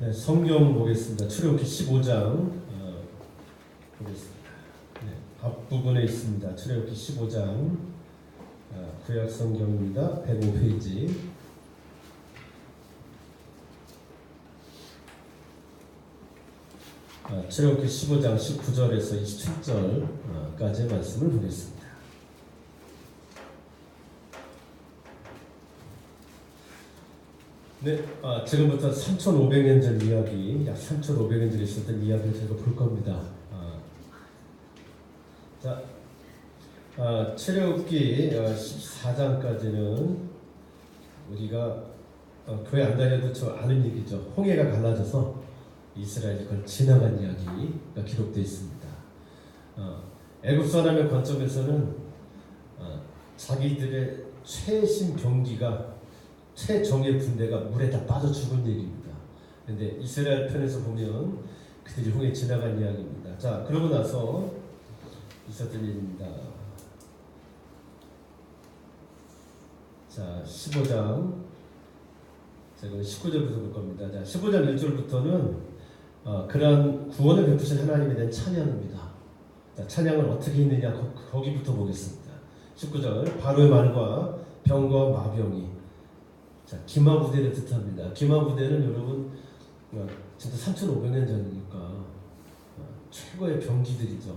네, 성경 보겠습니다. 출애굽기 15장 보겠습니다. 네, 앞부분에 있습니다. 출애굽기 15장 구약 성경입니다. 105페이지. 출애굽기 15장 19절에서 27절까지의 말씀을 보겠습니다. 네, 지금부터 3,500년 전 이야기, 약 3,500년 전에 있었던 이야기를 제가 볼 겁니다. 출애굽기 14장까지는 우리가 교회 안 다녀도 저 아는 얘기죠. 홍해가 갈라져서 이스라엘이 그걸 지나간 이야기가 기록되어 있습니다. 애굽 사람의 관점에서는 자기들의 최신 병기가 최정예 군대가 물에 다 빠져 죽은 얘기입니다. 그런데 이스라엘 편에서 보면 그들이 홍해 지나간 이야기입니다. 자, 그러고 나서 있었던 일입니다. 자, 15장 제가 19절부터 볼 겁니다. 자, 15장 1절부터는 그러한 구원을 베푸신 하나님에 대한 찬양입니다. 자, 찬양을 어떻게 했느냐 거기부터 보겠습니다. 19절 바로의 말과 병과 마병이 자, 기마부대를 뜻합니다. 기마부대는 여러분 진짜 3,500년 전이니까 최고의 병기들이죠.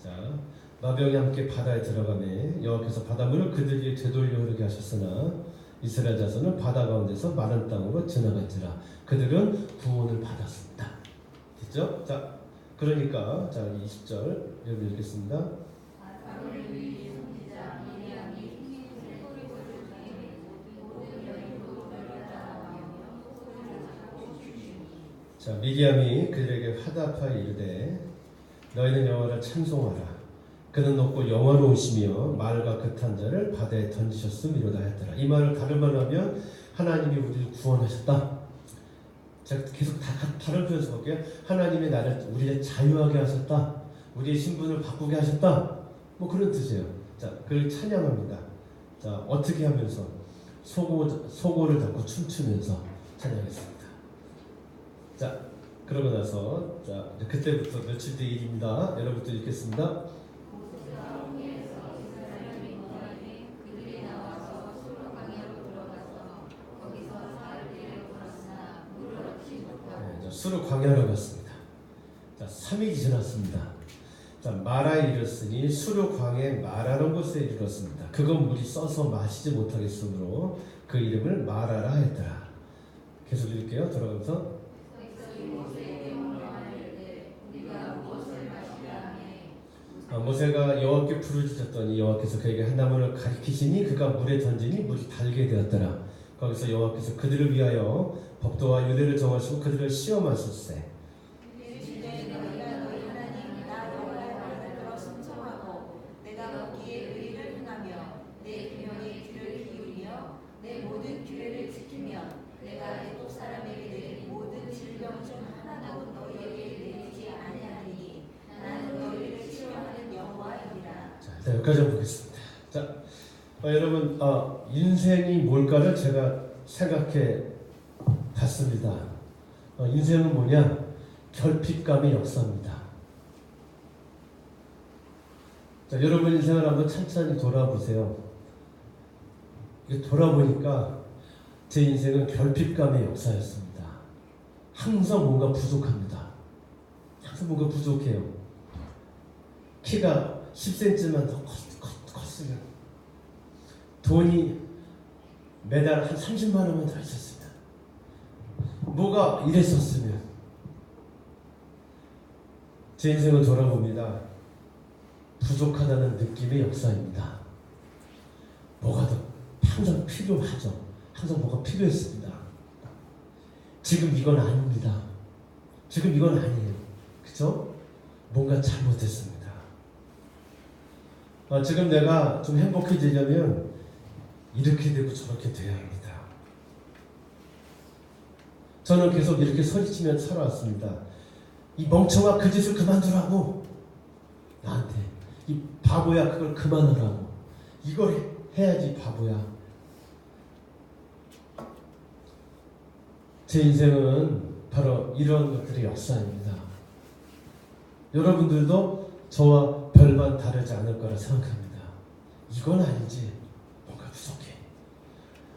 자, 마병이 함께 바다에 들어가매 여호와께서 바닷물을 그들에게 되돌려 흐르게 하셨으나 이스라엘 자손은 바다 가운데서 마른 땅으로 지나갈지라 그들은 구원을 받았습니다. 됐죠? 자, 그러니까 자 20절 여러분 읽겠습니다. 자, 미리암이 그들에게 화답하여 이르되 너희는 여호와를 찬송하라. 그는 높고 영화로우시며 말과 극한 자를 바다에 던지셨음이로다 했더라. 이 말을 다른 말로 하면 하나님이 우리를 구원하셨다. 제가 계속 다른 표현에서 볼게요. 하나님이 우리를 자유하게 하셨다. 우리의 신분을 바꾸게 하셨다. 뭐 그런 뜻이에요. 자, 그걸 찬양합니다. 자, 어떻게 하면서 소고를 잡고 춤추면서 찬양했습니다. 자, 그러고 나서 자, 그때부터 며칠 뒤 일입니다. 여러분도 읽겠습니다. 수르 광야로 갔습니다. 자, 3일이 지났습니다. 자, 마라에 이르렀으니 수르 광야에 마라는 곳에 이르렀습니다. 그건 물이 써서 마시지 못하겠으므로 그 이름을 마라라 했더라. 계속 읽을게요. 돌아가면서 모세가 여호와께 부르짖었더니 여호와께서 그에게 한 나무를 가리키시니 그가 물에 던지니 물이 달게 되었더라. 거기서 여호와께서 그들을 위하여 법도와 유대를 정하시고 그들을 시험하셨세. 자, 여기까지 보겠습니다. 자, 여러분, 인생이 뭘까를 제가 생각해 봤습니다. 인생은 뭐냐? 결핍감의 역사입니다. 자, 여러분 인생을 한번 찬찬히 돌아보세요. 돌아보니까 제 인생은 결핍감의 역사였습니다. 항상 뭔가 부족합니다. 항상 뭔가 부족해요. 키가 10cm만 더 컸으면 돈이 매달 한 30만 원만 더 있었습니다. 뭐가 이랬었으면 제 인생을 돌아봅니다. 부족하다는 느낌의 역사입니다. 뭐가 더 항상 필요하죠. 항상 뭐가 필요했습니다. 지금 이건 아닙니다. 지금 이건 아니에요. 그죠? 뭔가 잘못했습니다. 지금 내가 좀 행복해지려면 이렇게 되고 저렇게 돼야 합니다. 저는 계속 이렇게 소리치며 살아왔습니다. 이 멍청아 그 짓을 그만두라고. 나한테 이 바보야 그걸 그만하라고. 이걸 해야지 바보야. 제 인생은 바로 이런 것들의 역사입니다. 여러분들도 저와 별반 다르지 않을 거라 생각합니다. 이건 아니지, 뭔가 부족해.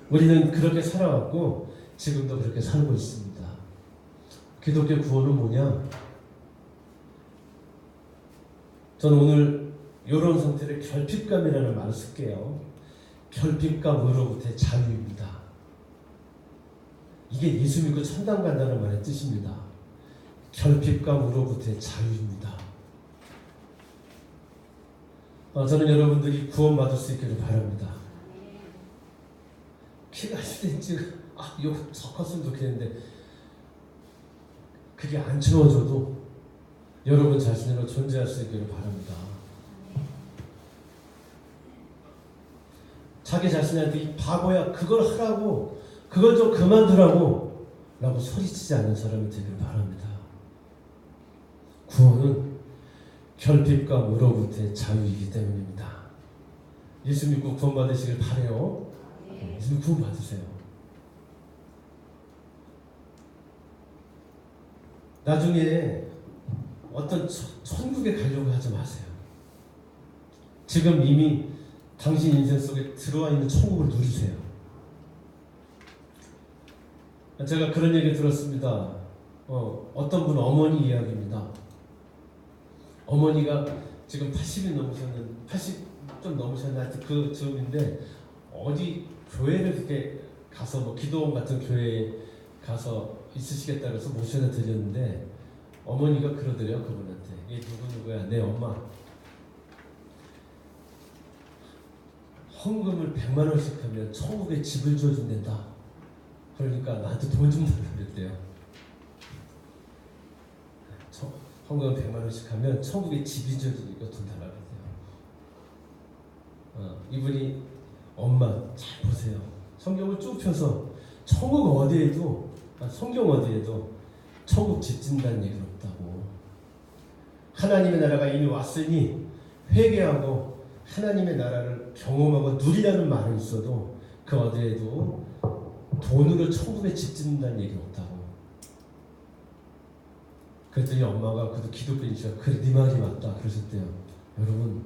우리는 그렇게 살아왔고 지금도 그렇게 살고 있습니다. 기독교 구원은 뭐냐? 저는 오늘 이런 상태를 결핍감이라는 말을 쓸게요. 결핍감으로부터의 자유입니다. 이게 예수 믿고 천당 간다는 말의 뜻입니다. 결핍감으로부터의 자유입니다. 저는 여러분들이 구원받을 수 있기를 바랍니다. 키가 10cm, 이거 더 컸으면 좋겠는데 그게 안 채워져도 여러분 자신으로 존재할 수 있기를 바랍니다. 자기 자신한테 이 바보야, 그걸 하라고, 그걸 좀 그만두라고 라고 소리치지 않는 사람이 되길 바랍니다. 구원은 결핍감으로부터의 자유이기 때문입니다. 예수 믿고 구원 받으시길 바라요. 예수 믿고 구원 받으세요. 나중에 어떤 천국에 가려고 하지 마세요. 지금 이미 당신 인생 속에 들어와 있는 천국을 누리세요. 제가 그런 얘기 들었습니다. 어떤 분 어머니 이야기입니다. 어머니가 지금 80이 넘으셨는데, 80 좀 넘으셨나 하여튼 그 즈음인데, 어디 교회를 그렇게 가서 뭐 기도원 같은 교회에 가서 있으시겠다 그래서 모셔다 드렸는데, 어머니가 그러더래요. 그분한테, 얘 누구야? 내 엄마. 헌금을 100만 원씩 하면 천국에 집을 지어준댄다. 그러니까 나한테 돈 좀 달라고 그랬대요. 헌금 100만 원씩 하면 천국에 집이 지어주니까 돈 달라고 그랬대요. 이분이 엄마 잘 보세요. 성경을 쭉 펴서 천국 어디에도, 성경 어디에도 천국 집 짓는다는 얘기는 없다고. 하나님의 나라가 이미 왔으니 회개하고 하나님의 나라를 경험하고 누리라는 말은 있어도 그 어디에도 돈으로 천국에 집 짓는다는 얘기는 없다고. 그랬더니 엄마가, 그래도 기독교인이시가, 그래 네 말이 맞다 그러셨대요. 여러분,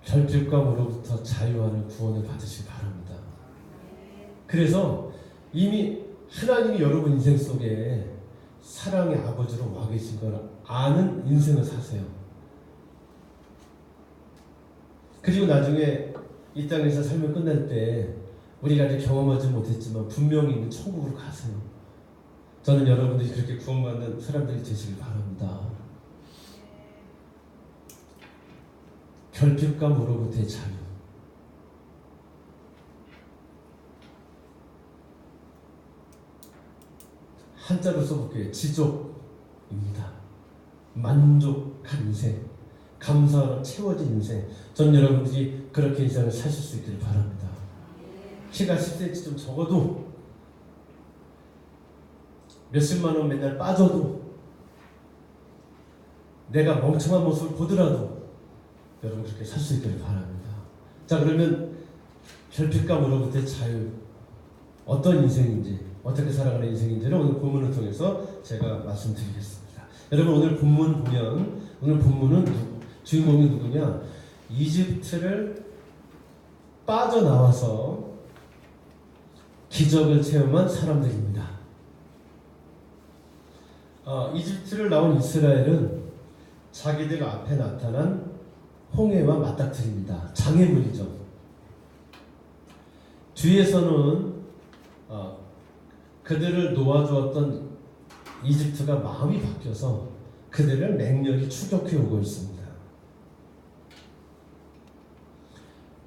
결핍감으로부터 자유하는 구원을 받으시기 바랍니다. 그래서 이미 하나님이 여러분 인생 속에 사랑의 아버지로 와 계신 걸 아는 인생을 사세요. 그리고 나중에 이 땅에서 삶을 끝날 때 우리가 아직 경험하지 못했지만 분명히 있는 천국으로 가세요. 저는 여러분들이 그렇게 구원받는 사람들이 되시길 바랍니다. 결핍감으로부터의 자유. 한자로 써볼게요. 지족입니다. 만족한 인생, 감사로 채워진 인생. 전 여러분들이 그렇게 인생을 사실 수 있기를 바랍니다. 키가 10cm 좀 적어도, 몇십만 원 맨날 빠져도, 내가 멍청한 모습을 보더라도 여러분 그렇게 살 수 있기를 바랍니다. 자, 그러면 결핍감으로부터의 자유, 어떤 인생인지, 어떻게 살아가는 인생인지를 오늘 본문을 통해서 제가 말씀드리겠습니다. 여러분, 오늘 본문 보면, 오늘 본문은 주인공이 누구냐? 이집트를 빠져나와서 기적을 체험한 사람들입니다. 이집트를 나온 이스라엘은 자기들 앞에 나타난 홍해와 맞닥뜨립니다. 장애물이죠. 뒤에서는 그들을 놓아주었던 이집트가 마음이 바뀌어서 그들을 맹렬히 추격해 오고 있습니다.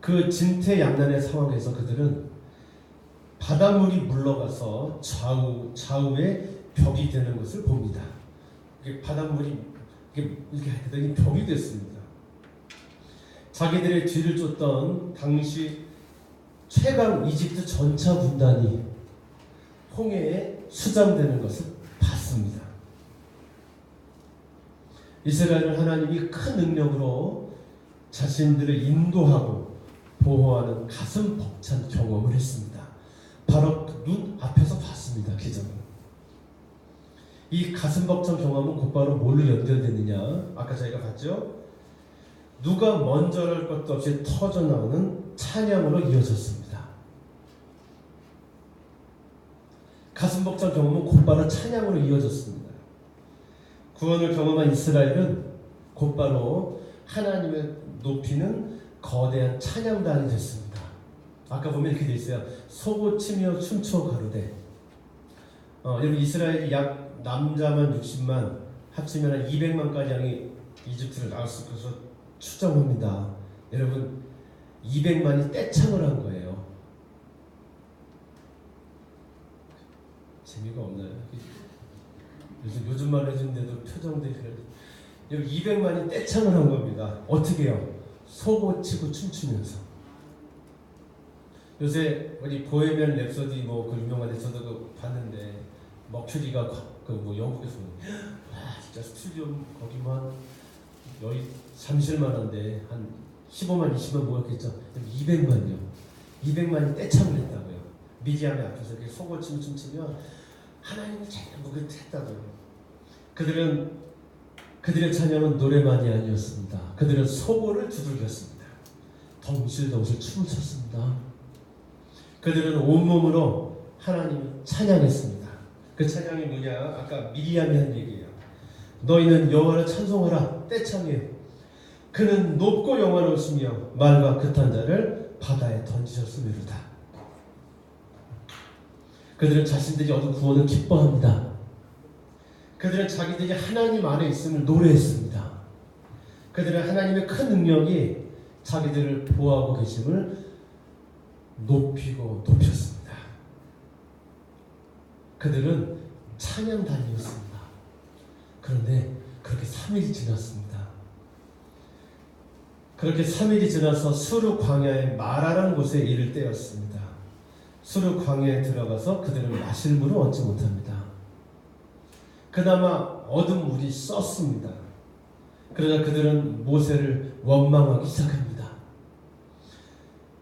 그 진퇴양난의 상황에서 그들은 바닷물이 물러가서 좌우에 벽이 되는 것을 봅니다. 바닷물이 이렇게 하더니 벽이 됐습니다. 자기들의 뒤를 쫓던 당시 최강 이집트 전차 군단이 홍해에 수장되는 것을 봤습니다. 이스라엘은 하나님이 큰 능력으로 자신들을 인도하고 보호하는 가슴 벅찬 경험을 했습니다. 바로 눈앞 이 가슴 벅찬 경험은 곧바로 뭘로 연결되느냐? 아까 저희가 봤죠? 누가 먼저랄 것도 없이 터져나오는 찬양으로 이어졌습니다. 가슴 벅찬 경험은 곧바로 찬양으로 이어졌습니다. 구원을 경험한 이스라엘은 곧바로 하나님을 높이는 거대한 찬양단이 됐습니다. 아까 보면 이렇게 돼 있어요. 소고치며 춤추어 가로되. 여러분 이스라엘이 약 남자만 60만 합치면 한 200만까지 양이 이집트를 나왔을 것으로 추정합니다. 여러분 200만이 떼창을 한 거예요. 재미가 없나요? 요즘 말 해주는데도 표정들이 그래요. 여러분 200만이 떼창을 한 겁니다. 어떻게 해요? 소고치고 춤추면서. 요새 우리 보헤미안 랩소디 그 유명한데 저도 봤는데 머큐리가 영국에서 진짜 스튜디오 거기만 여기 잠실만한데 한 15만 20만 모였겠죠. 200만이요. 200만이 떼창을 했다고요. 미디암의 앞에서 이렇게 소고치고 춤추면 하나님을 찬양하고 했다고요. 그들의 찬양은 노래만이 아니었습니다. 그들은 소고를 두들겼습니다. 덩실덩실 춤을 췄습니다. 그들은 온몸으로 하나님을 찬양했습니다. 그 찬양이 뭐냐? 아까 미리암이 한 얘기예요. 너희는 여호와를 찬송하라. 떼창해요. 그는 높고 영화로우시며 말과 극한 자를 바다에 던지셨으므로다. 그들은 자신들이 얻은 구원을 기뻐합니다. 그들은 자기들이 하나님 안에 있음을 노래했습니다. 그들은 하나님의 큰 능력이 자기들을 보호하고 계심을 높였습니다. 그들은 찬양단이었습니다. 그런데 그렇게 3일이 지났습니다. 그렇게 3일이 지나서 수르 광야의 마라라는 곳에 이를 때였습니다. 수르 광야에 들어가서 그들은 마실 물을 얻지 못합니다. 그나마 얻은 물이 썼습니다. 그러자 그들은 모세를 원망하기 시작합니다.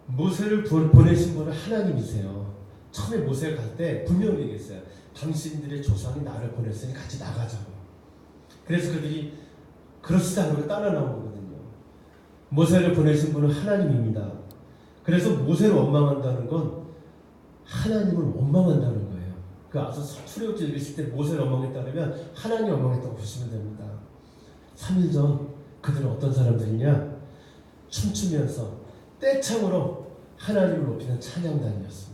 모세를 보내신 분은 하나님이세요. 처음에 모세가 갈 때 분명히 얘기했어요. 당신들의 조상이 나를 보냈으니 같이 나가자고. 그래서 그들이 그렇지도 않고 따라 나온 거거든요. 모세를 보내신 분은 하나님입니다. 그래서 모세를 원망한다는 건 하나님을 원망한다는 거예요. 그 앞서 출애굽기 읽으실 때 모세를 원망했다면 하나님 원망했다고 보시면 됩니다. 3일 전 그들은 어떤 사람들이냐? 춤추면서 떼창으로 하나님을 높이는 찬양단이었습니다.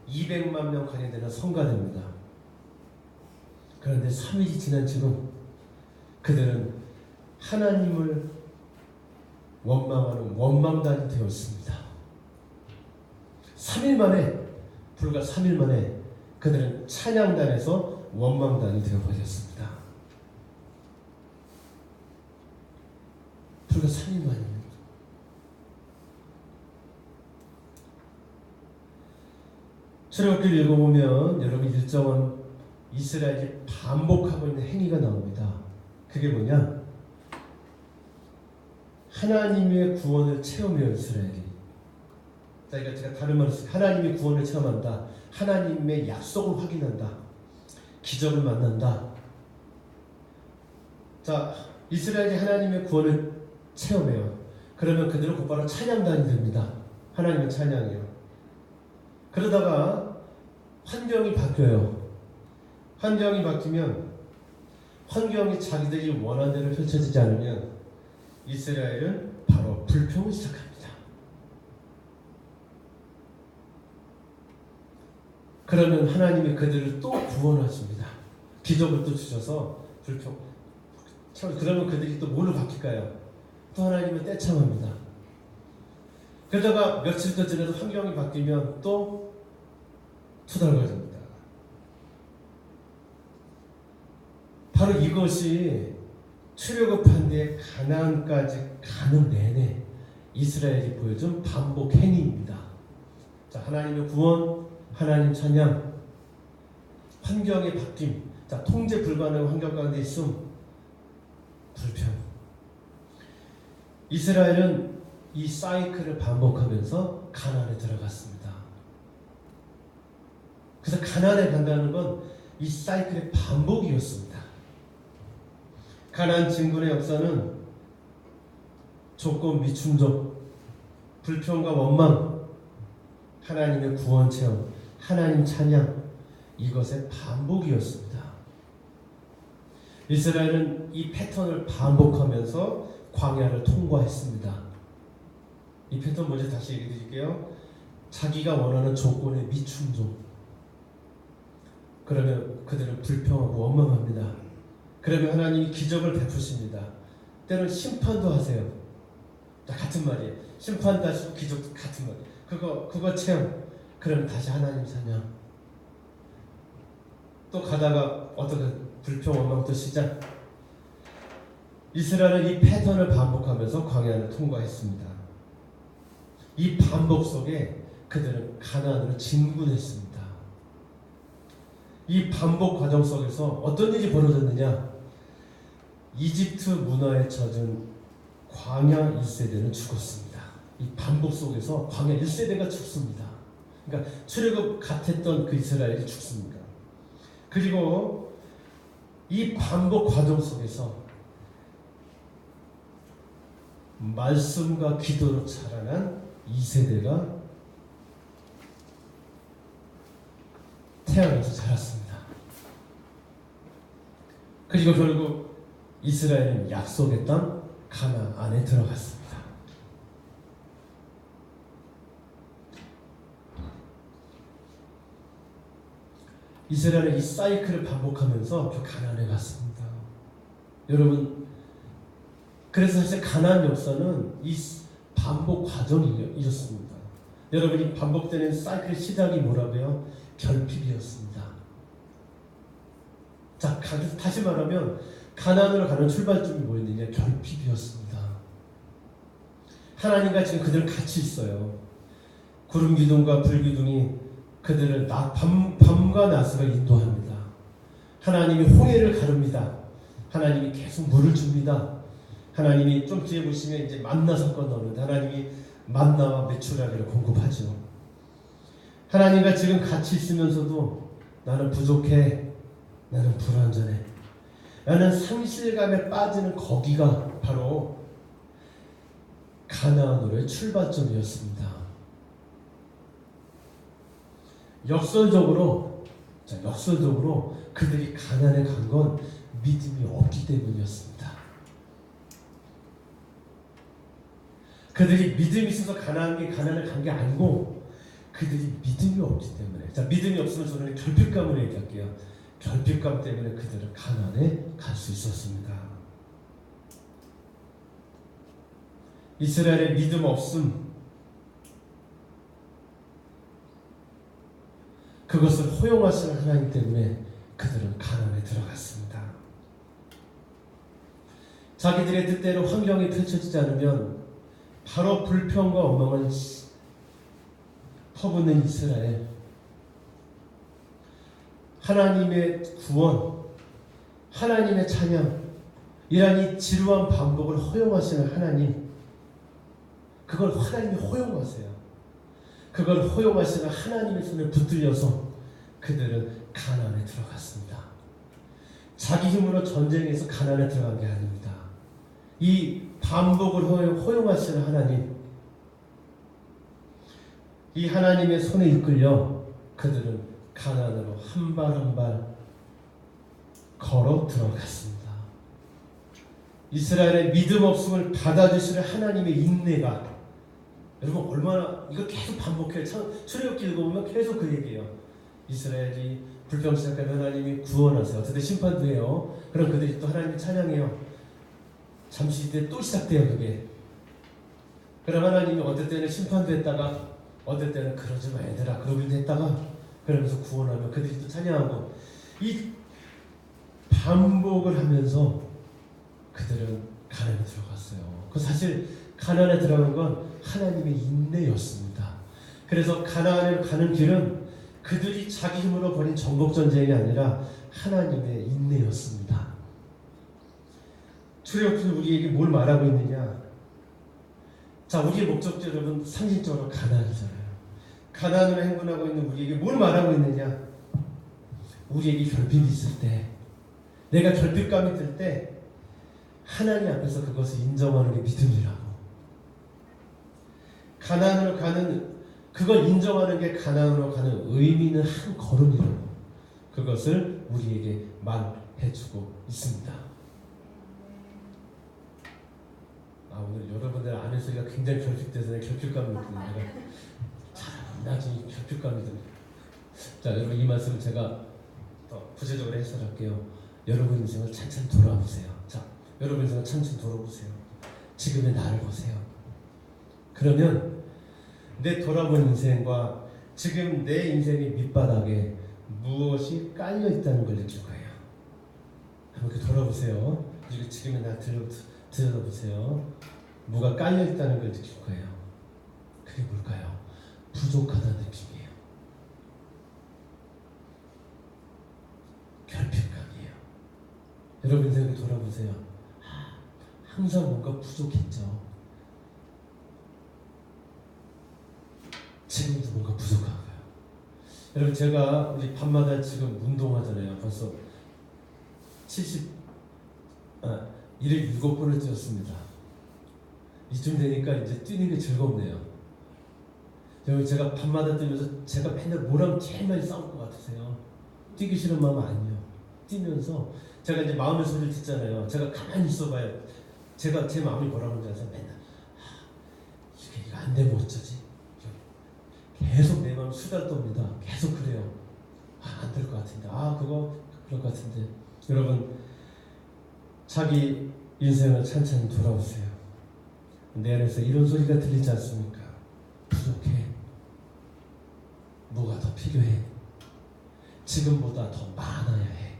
200만 명 가량 되는 성가대입니다. 그런데 3일이 지난 지금 그들은 하나님을 원망하는 원망단이 되었습니다. 3일 만에, 불과 3일 만에 그들은 찬양단에서 원망단이 되어버렸습니다. 불과 3일 만입니다. 출애굽기를 읽어보면 여러분 일정한 이스라엘이 반복하고 있는 행위가 나옵니다. 그게 뭐냐? 하나님의 구원을 체험해요, 이스라엘이. 제가 다른 말을 쓰 하나님의 구원을 체험한다. 하나님의 약속을 확인한다. 기적을 만난다. 자, 이스라엘이 하나님의 구원을 체험해요. 그러면 그들은 곧바로 찬양단이 됩니다. 하나님의 찬양이요. 그러다가 환경이 바뀌어요. 환경이 바뀌면 환경이 자기들이 원하는 대로 펼쳐지지 않으면 이스라엘은 바로 불평을 시작합니다. 그러면 하나님이 그들을 또 구원하십니다. 기적을 또 주셔서 불평. 그러면 그들이 또 뭘로 바뀔까요? 또 하나님을 떼창합니다. 그러다가 며칠 더 지나서 환경이 바뀌면 또 투덜거립니다. 바로 이것이 출애굽한 뒤에 가나안까지 가는 내내 이스라엘이 보여준 반복 행위입니다. 자, 하나님의 구원, 하나님 찬양, 환경의 바뀜, 자, 통제 불가능한 환경 가운데 있음, 불평. 이스라엘은 이 사이클을 반복하면서 가나안에 들어갔습니다. 그래서 가나안에 간다는 건 이 사이클의 반복이었습니다. 가나안 진군의 역사는 조건 미충족, 불평과 원망, 하나님의 구원 체험, 하나님 찬양, 이것의 반복이었습니다. 이스라엘은 이 패턴을 반복하면서 광야를 통과했습니다. 이 패턴 먼저 다시 얘기해 드릴게요. 자기가 원하는 조건에 미충족. 그러면 그들은 불평하고 원망합니다. 그러면 하나님이 기적을 베푸십니다. 때로는 심판도 하세요. 같은 말이에요. 심판도 하시고 기적도 같은 말이에요. 그거 체험. 그러면 다시 하나님 찬양. 또 가다가 어떻게 불평 원망 또 시작. 이스라엘은 이 패턴을 반복하면서 광야를 통과했습니다. 이 반복 속에 그들은 가나안으로 진군했습니다. 이 반복 과정 속에서 어떤 일이 벌어졌느냐? 이집트 문화에 젖은 광야 1세대는 죽었습니다. 이 반복 속에서 광야 1세대가 죽습니다. 그러니까 출애굽 같았던 그 이스라엘이 죽습니다. 그리고 이 반복 과정 속에서 말씀과 기도로 자라난 2세대가 태어나서 자랐습니다. 그리고 결국 이스라엘은 약속의 땅 가나안 안에 들어갔습니다. 이스라엘은 이 사이클을 반복하면서 그 가나안에 갔습니다. 여러분, 그래서 사실 가나안 역사는 이 반복 과정이었습니다. 여러분이 반복되는 사이클의 시작이 뭐라고요? 결핍이었습니다. 자, 다시 말하면 가나안으로 가는 출발점이 뭐였느냐? 결핍이었습니다. 하나님과 지금 그들 같이 있어요. 구름 기둥과 불 기둥이 그들을 밤과 낮으로 인도합니다. 하나님이 홍해를 가릅니다. 하나님이 계속 물을 줍니다. 하나님이 좀 뒤에 보시면 이제 만나 사건 나오는데 하나님이 만나와 메추라기를 공급하죠. 하나님과 지금 같이 있으면서도 나는 부족해, 나는 불완전해, 나는 상실감에 빠지는 거기가 바로 가나안으로의 출발점이었습니다. 역설적으로 그들이 가나안에 간 건 믿음이 없기 때문이었습니다. 그들이 믿음이 있어서 가나안에 간 게 아니고 그들이 믿음이 없기 때문에. 자, 믿음이 없으면 저는 결핍감을 얘기할게요. 결핍감 때문에 그들은 가나안에 갈 수 있었습니다. 이스라엘의 믿음 없음, 그것을 허용하시는 하나님 때문에 그들은 가나안에 들어갔습니다. 자기들의 뜻대로 환경이 펼쳐지지 않으면 바로 불평과 원망을 퍼붓는 이스라엘. 하나님의 구원, 하나님의 찬양, 이런 이 지루한 반복을 허용하시는 하나님, 그걸 하나님이 허용하세요. 그걸 허용하시는 하나님의 손에 붙들려서 그들은 가나안에 들어갔습니다. 자기 힘으로 전쟁에서 가나안에 들어간 게 아닙니다. 이 반복을 허용하시는 하나님, 이 하나님의 손에 이끌려 그들은 가나안으로 한 발 한 발 걸어 들어갔습니다. 이스라엘의 믿음 없음을 받아주시는 하나님의 인내가, 여러분 얼마나 이거 계속 반복해요. 출애굽기 읽어보면 계속 그 얘기예요. 이스라엘이 불평 시작하면 하나님이 구원하세요. 어쨌든 심판도 해요. 그럼 그들이 또 하나님을 찬양해요. 잠시 뒤에 또 시작돼요. 그게. 그럼 하나님이 어떨 때는 심판도 했다가 어떨 때는 그러지 마 얘들아 그러기도 했다가 그러면서 구원하면 그들이 또 찬양하고, 이 반복을 하면서 그들은 가나안에 들어갔어요. 그 사실 가나안에 들어간 건 하나님의 인내였습니다. 그래서 가나안에 가는 길은 그들이 자기 힘으로 벌인 정복전쟁이 아니라 하나님의 인내였습니다. 출애굽기는 우리에게 뭘 말하고 있느냐? 자, 우리의 목적지 여러분 상징적으로 가나안이잖아요. 가나안으로 행군하고 있는 우리에게 뭘 말하고 있느냐? 우리에게 결핍이 있을 때, 내가 결핍감이 들 때 하나님 앞에서 그것을 인정하는 게 믿음이라고. 가나안으로 가는, 그걸 인정하는 게 가나안으로 가는 의미 있는 한 걸음이라고. 그것을 우리에게 말해주고 있습니다. 오늘 여러분들 아는 소리가 굉장히 결핍돼서 결핍감이 느끼는 내가 나중에 결핍감이 듭니다. 자, 여러분, 이 말씀을 제가 더 구체적으로 해설할게요. 여러분 인생을 찬찬히 돌아보세요. 자, 여러분 인생을 찬찬히 돌아보세요. 지금의 나를 보세요. 그러면 내 돌아본 인생과 지금 내 인생의 밑바닥에 무엇이 깔려 있다는 걸 느낄 거예요. 한번 이렇게 돌아보세요. 그리고 지금의 나를 들여다보세요. 뭐가 깔려 있다는 걸 느낄 거예요. 그게 뭘까요? 부족하다는 느낌이에요. 결핍감이에요. 여러분 인생을 돌아보세요. 항상 뭔가 부족했죠. 지금도 뭔가 부족한 거예요. 여러분, 제가 우리 밤마다 지금 운동하잖아요. 벌써 7번을 뛰었습니다. 이쯤 되니까 이제 뛰는 게 즐겁네요. 여러분, 제가 밤마다 뛰면서 제가 맨날 뭐랑 제일 많이 싸울 것 같으세요? 뛰기 싫은 마음 아니에요. 뛰면서 제가 이제 마음의 소리를 듣잖아요. 제가 가만히 있어봐요. 제가 제 마음이 뭐라고 하는지 아세요? 맨날 이거 안 되면 어쩌지? 계속 내 마음 수다 떱니다. 계속 그래요. 안 될 것 같은데. 그거 그럴 것 같은데. 여러분, 자기 인생을 찬찬히 돌아보세요. 내 안에서 이런 소리가 들리지 않습니까? 부족해. 뭐가 더 필요해? 지금보다 더 많아야 해.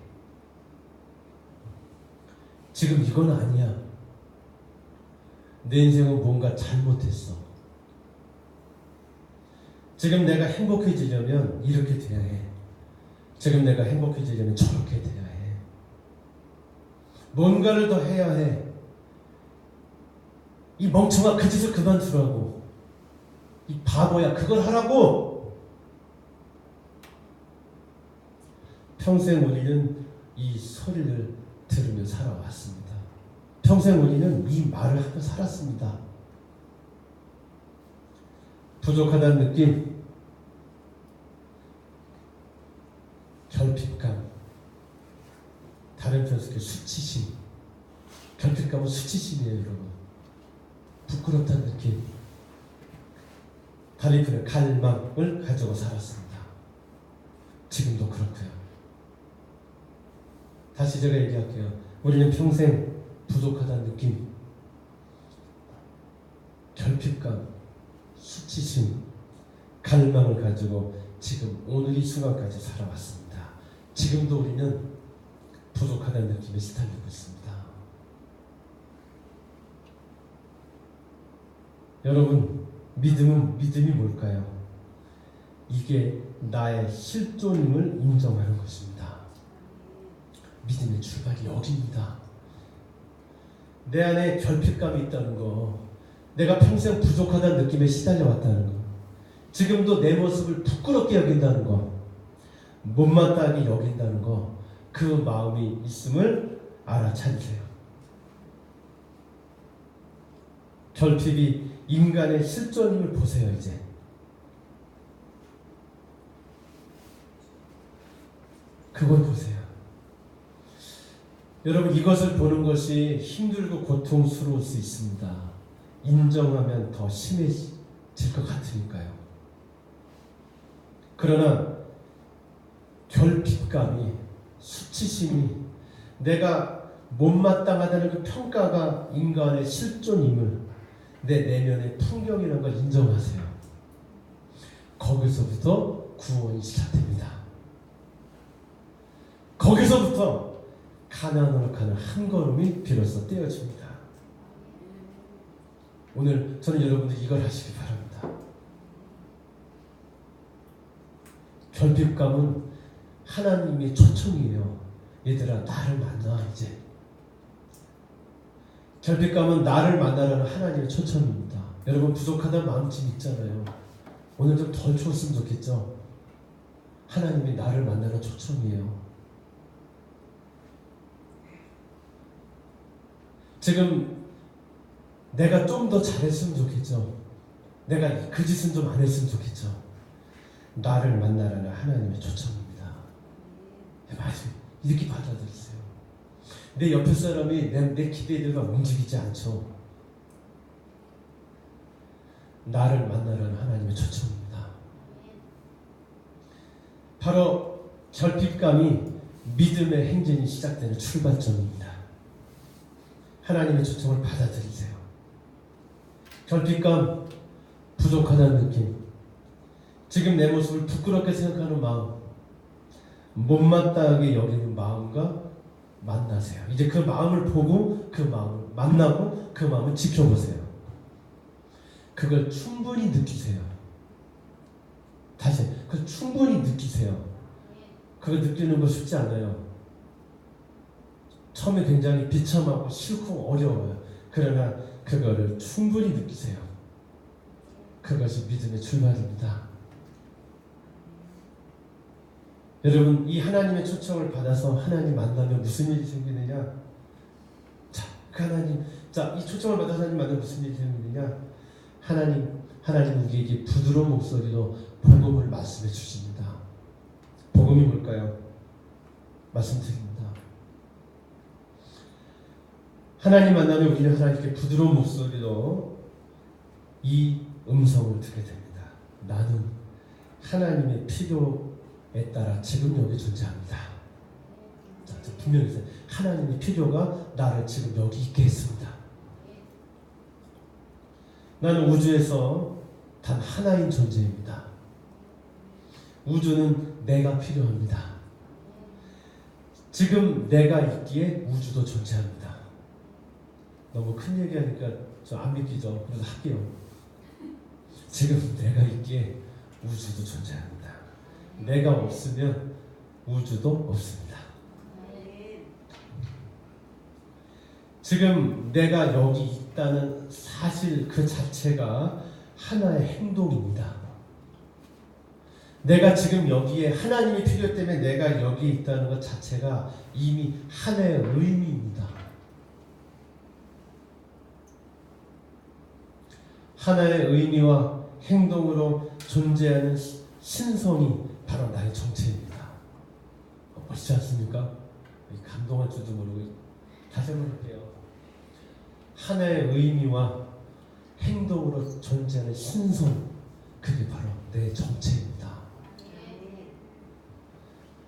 지금 이건 아니야. 내 인생은 뭔가 잘못했어. 지금 내가 행복해지려면 이렇게 돼야 해. 지금 내가 행복해지려면 저렇게 돼야 해. 뭔가를 더 해야 해. 이 멍청아, 그 짓을 그만두라고. 이 바보야, 그걸 하라고. 평생 우리는 이 소리를 들으며 살아왔습니다. 평생 우리는 이 말을 하며 살았습니다. 부족하다는 느낌, 결핍감, 다른 표현으로 수치심. 결핍감은 수치심이에요, 여러분. 부끄럽다는 느낌, 다른 표현 갈망을 가지고 살았습니다. 지금도 그렇고요. 다시 제가 얘기할게요. 우리는 평생 부족하다는 느낌, 결핍감, 수치심, 갈망을 가지고 지금 오늘 이 순간까지 살아왔습니다. 지금도 우리는 부족하다는 느낌에 시달리고 있습니다. 여러분, 믿음이 뭘까요? 이게 나의 실존임을 인정하는 것입니다. 믿음의 출발이 여기입니다. 내 안에 결핍감이 있다는 거, 내가 평생 부족하다는 느낌에 시달려왔다는 거, 지금도 내 모습을 부끄럽게 여긴다는 거, 못마땅하게 여긴다는 거, 그 마음이 있음을 알아차리세요. 결핍이 인간의 실존임을 보세요. 이제 그걸 보세요. 여러분, 이것을 보는 것이 힘들고 고통스러울 수 있습니다. 인정하면 더 심해질 것 같으니까요. 그러나 결핍감이, 수치심이, 내가 못마땅하다는 그 평가가 인간의 실존임을, 내 내면의 풍경이라는 걸 인정하세요. 거기서부터 구원이 시작됩니다. 거기서부터 가나안으로 가는 한 걸음이 비로소 떼어집니다. 오늘 저는 여러분들 이걸 하시기 바랍니다. 결핍감은 하나님의 초청이에요. 얘들아, 나를 만나. 이제 결핍감은 나를 만나라는 하나님의 초청입니다. 여러분, 부족하다는 마음쯤 있잖아요. 오늘 좀 덜 추웠으면 좋겠죠? 하나님이 나를 만나는 초청이에요. 지금 내가 좀 더 잘했으면 좋겠죠. 내가 그 짓은 좀 안 했으면 좋겠죠. 나를 만나라는 하나님의 초청입니다. 말씀 이렇게 받아들이세요. 내 옆에 사람이 내 기대대로 움직이지 않죠. 나를 만나라는 하나님의 초청입니다. 바로 결핍감이 믿음의 행진이 시작되는 출발점입니다. 하나님의 초청을 받아들이세요. 결핍감, 부족하다는 느낌, 지금 내 모습을 부끄럽게 생각하는 마음, 못마땅하게 여기는 마음과 만나세요. 이제 그 마음을 보고 그 마음을 만나고 그 마음을 지켜보세요. 그걸 충분히 느끼세요. 다시 그걸 충분히 느끼세요. 그걸 느끼는 거 쉽지 않아요. 처음에 굉장히 비참하고 싫고 어려워요. 그러나 그거를 충분히 느끼세요. 그것이 믿음의 출발입니다. 여러분, 이 하나님의 초청을 받아서 하나님 만나면 무슨 일이 생기느냐? 이 초청을 받아서 하나님 만나면 무슨 일이 생기느냐? 하나님 우리에게 부드러운 목소리로 복음을 말씀해 주십니다. 복음이 뭘까요? 말씀드립니다. 하나님 만나면 우리는 하나님께 부드러운 목소리로 이 음성을 듣게 됩니다. 나는 하나님의 필요에 따라 지금 여기 존재합니다. 자, 분명히 있어요. 하나님의 필요가 나를 지금 여기 있게 했습니다. 나는 우주에서 단 하나인 존재입니다. 우주는 내가 필요합니다. 지금 내가 있기에 우주도 존재합니다. 너무 큰 얘기하니까 좀 안 믿기죠? 그래서 할게요. 지금 내가 있기에 우주도 존재합니다. 내가 없으면 우주도 없습니다. 지금 내가 여기 있다는 사실 그 자체가 하나의 행동입니다. 내가 지금 여기에 하나님의 필요 때문에 내가 여기 있다는 것 자체가 이미 하나의 의미입니다. 하나의 의미와 행동으로 존재하는 신성이 바로 나의 정체입니다. 멋있지 않습니까? 감동할 줄도 모르고 다시 한번 할게요. 하나의 의미와 행동으로 존재하는 신성, 그게 바로 내 정체입니다.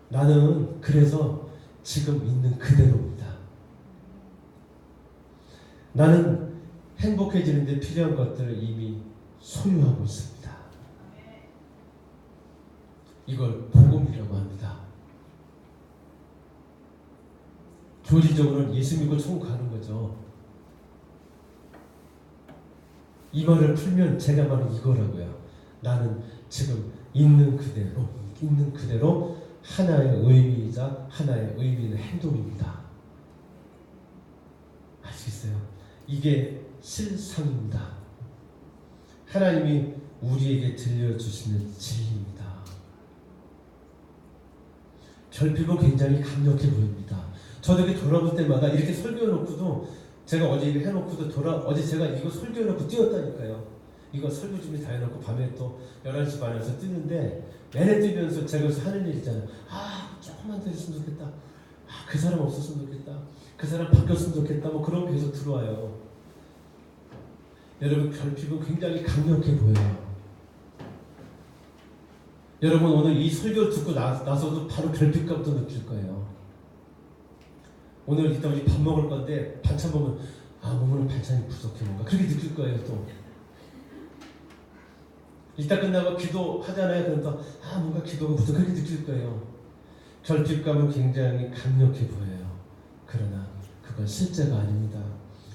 나는 그래서 지금 있는 그대로입니다. 나는 행복해지는 데 필요한 것들을 이미 소유하고 있습니다. 이걸 복음이라고 합니다. 교리적으로는 예수 믿고 천국 가는 거죠. 이 말을 풀면 제가 말은 이거라고요. 나는 지금 있는 그대로 하나의 의미이자 하나의 의미 있는 행동입니다. 아시겠어요? 이게 실상입니다. 하나님이 우리에게 들려주시는 진리입니다. 결핍은 굉장히 강력해 보입니다. 저도 이렇게 돌아볼 때마다 이렇게 설교해놓고도 제가 어제 이거 해놓고도 어제 제가 이거 설교해놓고 뛰었다니까요. 이거 설교 준비 다 해놓고 밤에 또 11시 반에서 뛰는데 내내 뛰면서 제가 여기서 하는 일 있잖아요. 조금만 더 했으면 좋겠다. 그 사람 없었으면 좋겠다. 그 사람 바뀌었으면 좋겠다. 뭐 그런 게 계속 들어와요. 여러분, 결핍은 굉장히 강력해 보여요. 여러분, 오늘 이 설교 듣고 나서도 바로 결핍감도 느낄 거예요. 오늘 이따 우리 밥 먹을 건데 반찬 보면 오늘 반찬이 부족해 뭔가 그렇게 느낄 거예요. 또 이따 끝나고 기도하잖아요. 그러니까 뭔가 기도가 부족해 그렇게 느낄 거예요. 결핍감은 굉장히 강력해 보여요. 그러나 그건 실제가 아닙니다.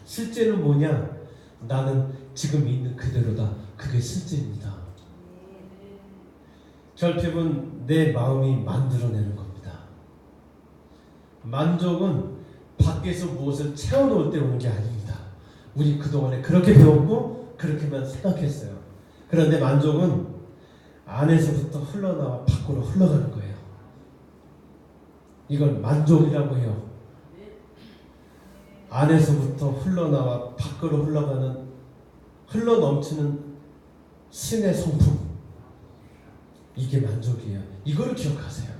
실제는 뭐냐? 나는 지금 있는 그대로다. 그게 실제입니다. 결핍은 내 마음이 만들어내는 겁니다. 만족은 밖에서 무엇을 채워놓을 때 오는 게 아닙니다. 우리 그동안에 그렇게 배웠고 그렇게만 생각했어요. 그런데 만족은 안에서부터 흘러나와 밖으로 흘러가는 거예요. 이걸 만족이라고 해요. 안에서부터 흘러나와 밖으로 흘러넘치는 신의 성품, 이게 만족이에요. 이걸 기억하세요.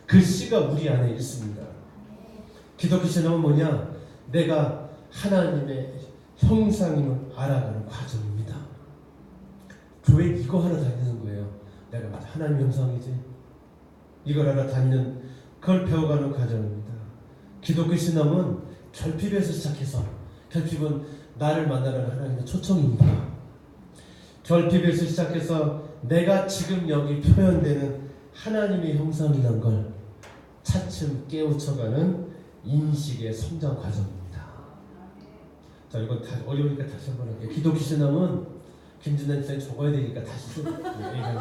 그 씨가 우리 안에 있습니다. 기독교 신앙은 뭐냐? 내가 하나님의 형상임을 알아가는 과정입니다. 교회 이거 하러 다니는 거예요. 내가 하나님 형상이지? 이걸 알아 다니는, 그걸 배워가는 과정입니다. 기독교 신앙은 결핍에서 시작해서, 결핍은 나를 만나는 하나님의 초청입니다. 결핍에서 시작해서 내가 지금 여기 표현되는 하나님의 형상이라는 걸 차츰 깨우쳐가는 인식의 성장 과정입니다. 자, 이건 다 어려우니까 다시 한번 할게요. 기독교 신앙은 김진단 선생님 적어야 되니까 다시 얘기하는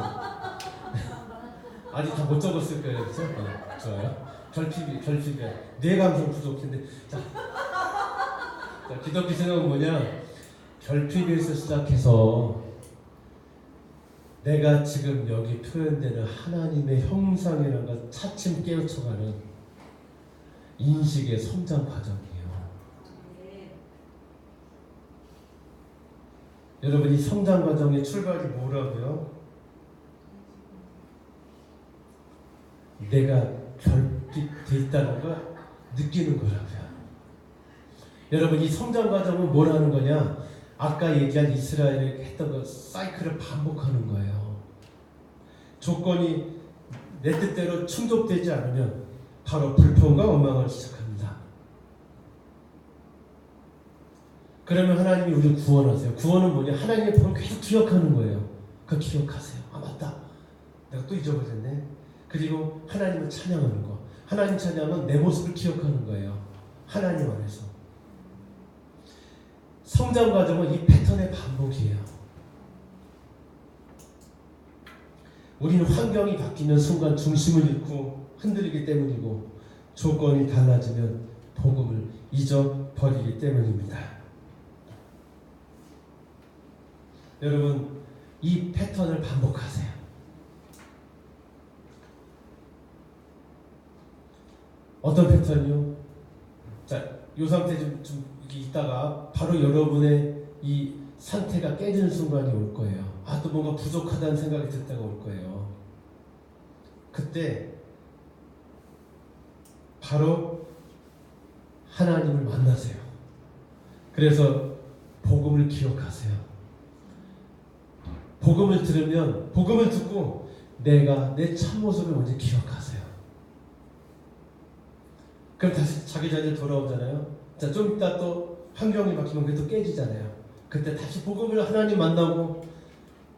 아직 다 못 적었을 거예요, 그렇죠? 좋아요. 결핍에 뇌 감성 부족인데, 자, 기독교 신앙은 뭐냐? 결핍에서 시작해서 내가 지금 여기 표현되는 하나님의 형상이라는 걸 차츰 깨우쳐가는 인식의 성장 과정이에요. 여러분, 이 성장 과정의 출발이 뭐라고요? 내가 결핍돼 있다는 걸 느끼는 거라고요. 여러분, 이 성장 과정은 뭐라는 거냐? 아까 얘기한 이스라엘이 했던 그 사이클을 반복하는 거예요. 조건이 내 뜻대로 충족되지 않으면 바로 불평과 원망을 시작합니다. 그러면 하나님이 우리를 구원하세요. 구원은 뭐냐? 하나님의 복을 계속 기억하는 거예요. 그거 기억하세요. 아, 맞다, 내가 또 잊어버렸네. 그리고 하나님을 찬양하는 거. 하나님 찬양은 내 모습을 기억하는 거예요. 하나님 안에서. 성장 과정은 이 패턴의 반복이에요. 우리는 환경이 바뀌는 순간 중심을 잃고 흔들리기 때문이고, 조건이 달라지면 복음을 잊어버리기 때문입니다. 여러분, 이 패턴을 반복하세요. 어떤 패턴이요? 자, 이 상태 좀 있다가 바로 여러분의 이 상태가 깨지는 순간이 올 거예요. 아, 또 뭔가 부족하다는 생각이 들 때가 올 거예요. 그때 바로 하나님을 만나세요. 그래서 복음을 기억하세요. 복음을 들으면, 복음을 듣고 내가 내 참모습을 먼저 기억하세요. 그럼 다시 자기 자리에 돌아오잖아요. 자, 좀 이따 또 환경이 바뀌면 그게 또 깨지잖아요. 그때 다시 복음을 하나님 만나고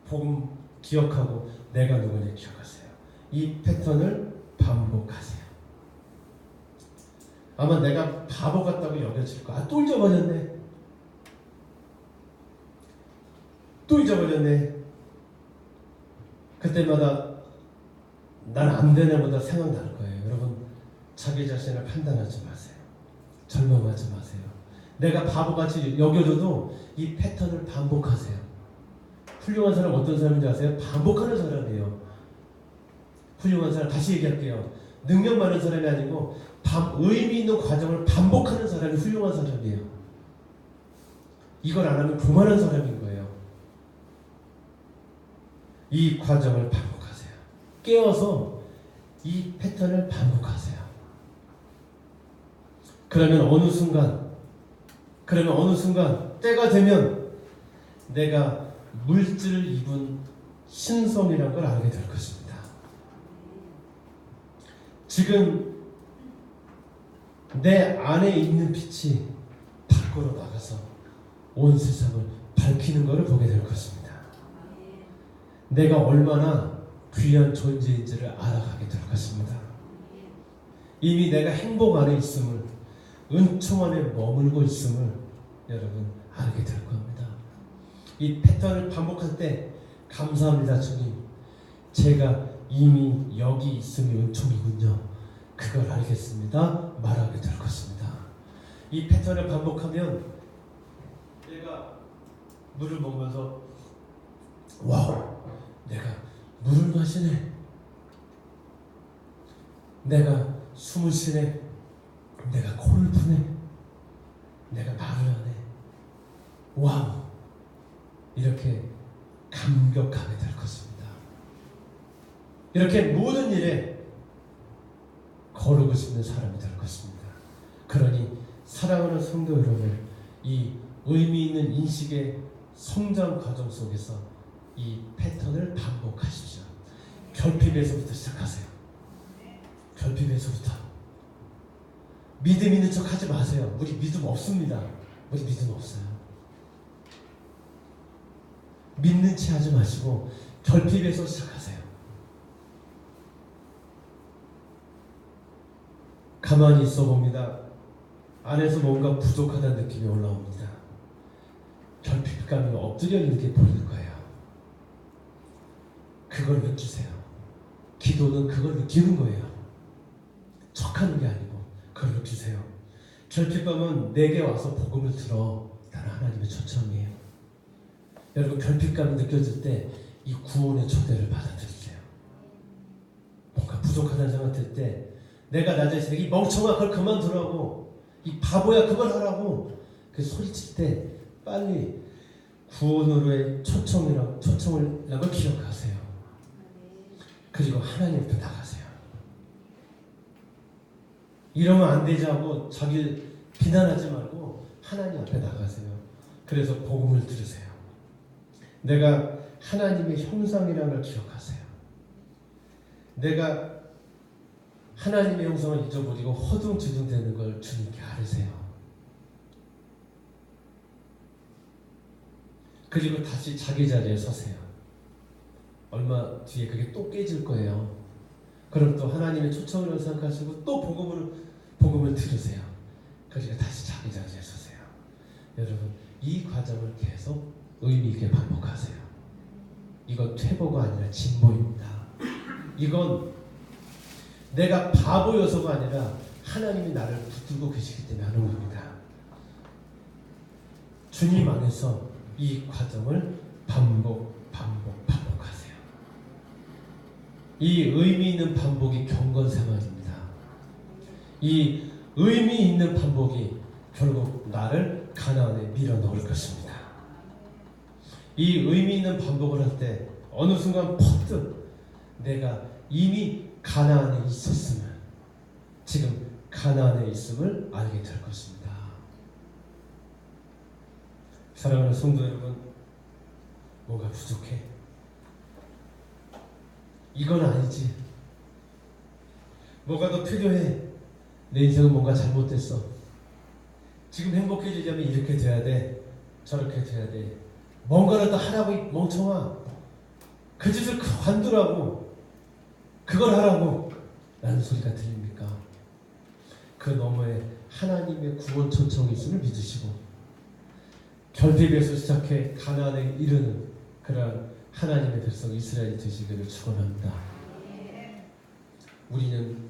복음 기억하고 내가 누구냐 기억하세요. 이 패턴을 반복하세요. 아마 내가 바보 같다고 여겨질 거야. 아, 또 잊어버렸네. 또 잊어버렸네. 그때마다 난 안 되네보다 생각날 거예요. 여러분, 자기 자신을 판단하지 마세요. 절망하지 마세요. 내가 바보같이 여겨져도 이 패턴을 반복하세요. 훌륭한 사람 어떤 사람인지 아세요? 반복하는 사람이에요. 훌륭한 사람, 다시 얘기할게요. 능력 많은 사람이 아니고 의미 있는 과정을 반복하는 사람이 훌륭한 사람이에요. 이걸 안 하면 교만한 사람인 거예요. 이 과정을 반복하세요. 깨어서 이 패턴을 반복하세요. 그러면 어느 순간 때가 되면 내가 물질을 입은 신성이라는 걸 알게 될 것입니다. 지금 내 안에 있는 빛이 밖으로 나가서 온 세상을 밝히는 것을 보게 될 것입니다. 내가 얼마나 귀한 존재인지를 알아가게 될 것입니다. 이미 내가 행복 안에 있음을, 은총 안에 머물고 있음을 여러분 알게 될 겁니다. 이 패턴을 반복할 때 감사합니다 주님, 제가 이미 여기 있음이 은총이군요, 그걸 알겠습니다 말하게 될 것입니다. 이 패턴을 반복하면 내가 물을 먹으면서 와우, 내가 물을 마시네. 내가 숨을 쉬네. 내가 코를 푸네. 내가 말을 하네. 와우, 이렇게 감격하게 될 것입니다. 이렇게 모든 일에 거르고 싶는 사람이 될 것입니다. 그러니 사랑하는 성도 여러분, 이 의미 있는 인식의 성장 과정 속에서 이 패턴을 반복하십시오. 결핍에서부터 시작하세요. 결핍에서부터. 믿음 있는 척 하지 마세요. 우리 믿음 없습니다. 우리 믿음 없어요. 믿는 체 하지 마시고 결핍에서 시작하세요. 가만히 있어 봅니다. 안에서 뭔가 부족하다는 느낌이 올라옵니다. 결핍감이 엎드려 있는 게 보일 거예요. 그걸 느끼세요. 기도는 그걸 느끼는 거예요. 척하는 게 아니고 그걸 느끼세요. 결핍감은 내게 와서 복음을 들어. 라는 하나님의 초청이에요. 여러분, 결핍감이 느껴질 때 이 구원의 초대를 받아들이세요. 뭔가 부족하다는 생각 들 때 내가 나 자신에게 이 멍청아 그걸 그만두라고, 이 바보야 그걸 하라고 그 소리칠 때 빨리 구원으로의 초청을 기억하세요. 그리고 하나님 앞에 나가세요. 이러면 안 되지 하고 자기 비난하지 말고 하나님 앞에 나가세요. 그래서 복음을 들으세요. 내가 하나님의 형상이라는 걸 기억하세요. 내가 하나님의 형상을 잊어버리고 허둥지둥 되는 걸 주님께 아뢰세요. 그리고 다시 자기 자리에 서세요. 얼마 뒤에 그게 또 깨질 거예요. 그럼 또 하나님의 초청을 생각하시고 또 복음을 들으세요. 그러니까 다시 자기 자리에 서세요. 여러분, 이 과정을 계속 의미 있게 반복하세요. 이건 퇴보가 아니라 진보입니다. 이건 내가 바보여서가 아니라 하나님이 나를 붙들고 계시기 때문에 하는 겁니다. 주님 안에서 이 과정을 반복하세요. 이 의미 있는 반복이 경건생활입니다. 이 의미 있는 반복이 결국 나를 가나안에 밀어넣을 것입니다. 이 의미 있는 반복을 할 때 어느 순간 퍼뜩 내가 이미 가나안에 있었으면, 지금 가나안에 있음을 알게 될 것입니다. 사랑하는 성도 여러분, 뭔가 부족해. 이건 아니지. 뭐가 더 필요해. 내 인생은 뭔가 잘못됐어. 지금 행복해지려면 이렇게 돼야 돼. 저렇게 돼야 돼. 뭔가라도 하라고, 이 멍청아. 그 짓을 관두라고. 그걸 하라고. 라는 소리가 들립니까? 그 너머에 하나님의 구원 초청이 있음을 믿으시고 결핍에서 시작해 가나안에 이르는 그러한 하나님의 백성 이스라엘이 되시기를 축원합니다. 우리는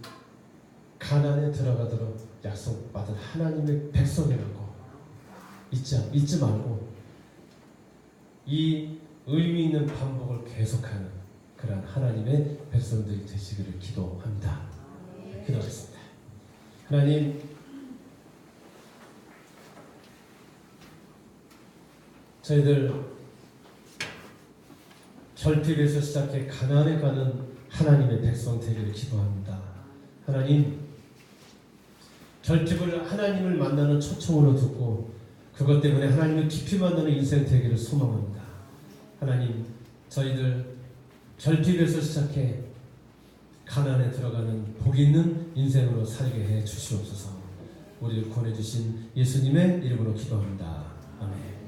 가나안에 들어가도록 약속받은 하나님의 백성이라고 잊지 말고 이 의미 있는 반복을 계속하는 그러한 하나님의 백성들이 되시기를 기도합니다. 기도하겠습니다. 하나님, 저희들 결핍에서 시작해 가나안에 가는 하나님의 백성 되기를 기도합니다. 하나님, 결핍을 하나님을 만나는 초청으로 듣고 그것 때문에 하나님을 깊이 만나는 인생 되기를 소망합니다. 하나님, 저희들 결핍에서 시작해 가나안에 들어가는 복 있는 인생으로 살게 해 주시옵소서. 우리를 구원해 주신 예수님의 이름으로 기도합니다. 아멘.